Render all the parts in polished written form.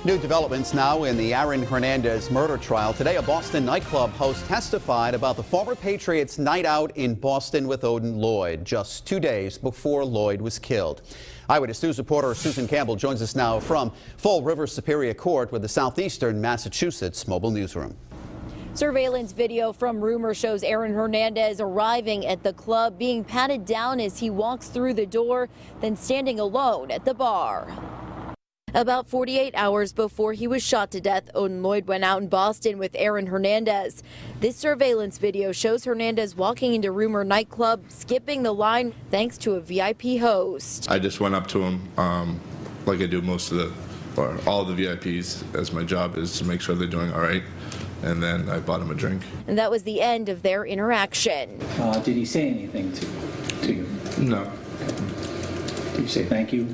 New developments now in the Aaron Hernandez murder trial. Today, a Boston nightclub host testified about the former Patriots' night out in Boston with Odin Lloyd, just 2 days before Lloyd was killed. Eyewitness News reporter Susan Campbell joins us now from Fall River Superior Court with the Southeastern Massachusetts Mobile Newsroom. Surveillance video from Rumor shows Aaron Hernandez arriving at the club, being patted down as he walks through the door, then standing alone at the bar. About 48 hours before he was shot to death, Odin Lloyd went out in Boston with Aaron Hernandez. This surveillance video shows Hernandez walking into Rumor Nightclub, skipping the line thanks to a VIP host. I just went up to him like I do all the VIPs, as my job is to make sure they're doing all right. And then I bought him a drink. And that was the end of their interaction. Did he say anything to you? No. Did you say thank you?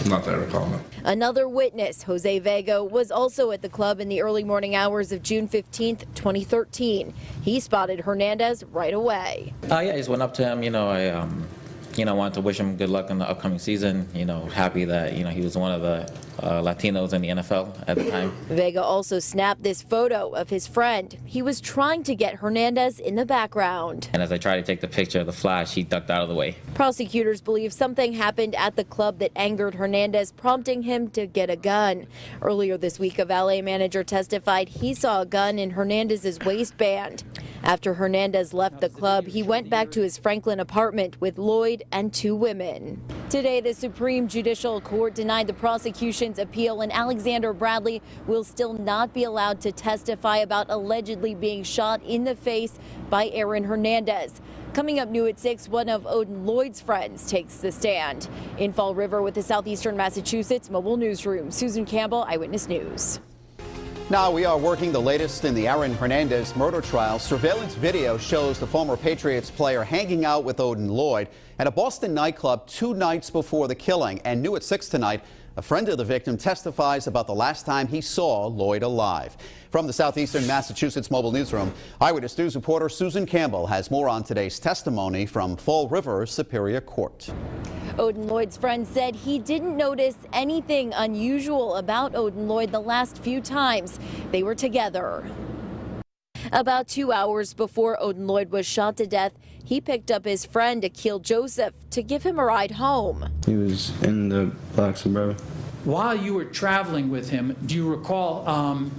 Not that I recall, no. Another witness, Jose Vega, was also at the club in the early morning hours of June 15th, 2013. He spotted Hernandez right away. Yeah, I just went up to him. I wanted to wish him good luck in the upcoming season. Happy that, he was one of the Latinos in the NFL at the time. Vega also snapped this photo of his friend. He was trying to get Hernandez in the background. And as I tried to take the picture of the flash, he ducked out of the way. Prosecutors believe something happened at the club that angered Hernandez, prompting him to get a gun. Earlier this week, a valet manager testified he saw a gun in Hernandez's waistband. After Hernandez left the club, he went back to his Franklin apartment with Lloyd and 2 women. Today, the Supreme Judicial Court denied the prosecution's appeal, and Alexander Bradley will still not be allowed to testify about allegedly being shot in the face by Aaron Hernandez. Coming up new at 6, one of Odin Lloyd's friends takes the stand. In Fall River with the Southeastern Massachusetts Mobile Newsroom, Susan Campbell, Eyewitness News. Now we are working the latest in the Aaron Hernandez murder trial. Surveillance video shows the former Patriots player hanging out with Odin Lloyd at a Boston nightclub 2 nights before the killing. And new at 6 tonight, a friend of the victim testifies about the last time he saw Lloyd alive. From the Southeastern Massachusetts Mobile Newsroom, Eyewitness News reporter Susan Campbell has more on today's testimony from Fall River Superior Court. Odin Lloyd's friend said he didn't notice anything unusual about Odin Lloyd the last few times they were together. About 2 hours before Odin Lloyd was shot to death, he picked up his friend Akil Joseph to give him a ride home. He was in the black Suburban. While you were traveling with him, do you recall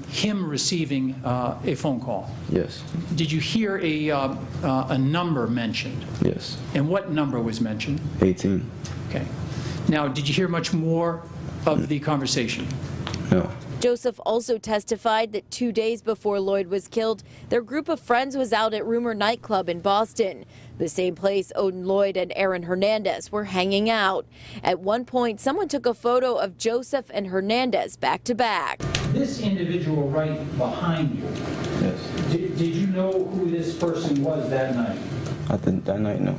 him receiving a phone call? Yes. Did you hear a number mentioned? Yes. And what number was mentioned? 18. Okay. Now, did you hear much more of the conversation? No. Joseph also testified that 2 days before Lloyd was killed, their group of friends was out at Rumor Nightclub in Boston, the same place Odin Lloyd and Aaron Hernandez were hanging out. At one point, someone took a photo of Joseph and Hernandez back to back. This individual right behind you, Yes. did you know who this person was that night? I think that night, no.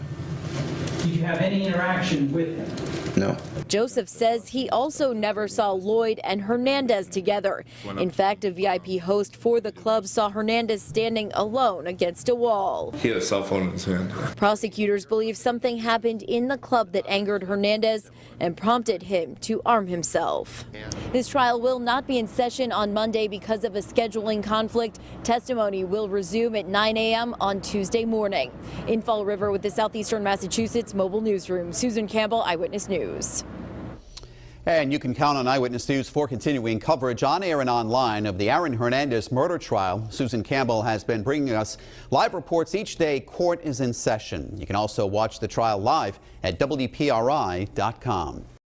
Did you have any interaction with him? No. Joseph says he also never saw Lloyd and Hernandez together. In fact, a VIP host for the club saw Hernandez standing alone against a wall. He had a cell phone in his hand. Prosecutors believe something happened in the club that angered Hernandez and prompted him to arm himself. This trial will not be in session on Monday because of a scheduling conflict. Testimony will resume at 9 a.m. on Tuesday morning. In Fall River with the Southeastern Massachusetts Mobile Newsroom, Susan Campbell, Eyewitness News. And you can count on Eyewitness News for continuing coverage on air and online of the Aaron Hernandez murder trial. Susan Campbell has been bringing us live reports each day court is in session. You can also watch the trial live at WPRI.com.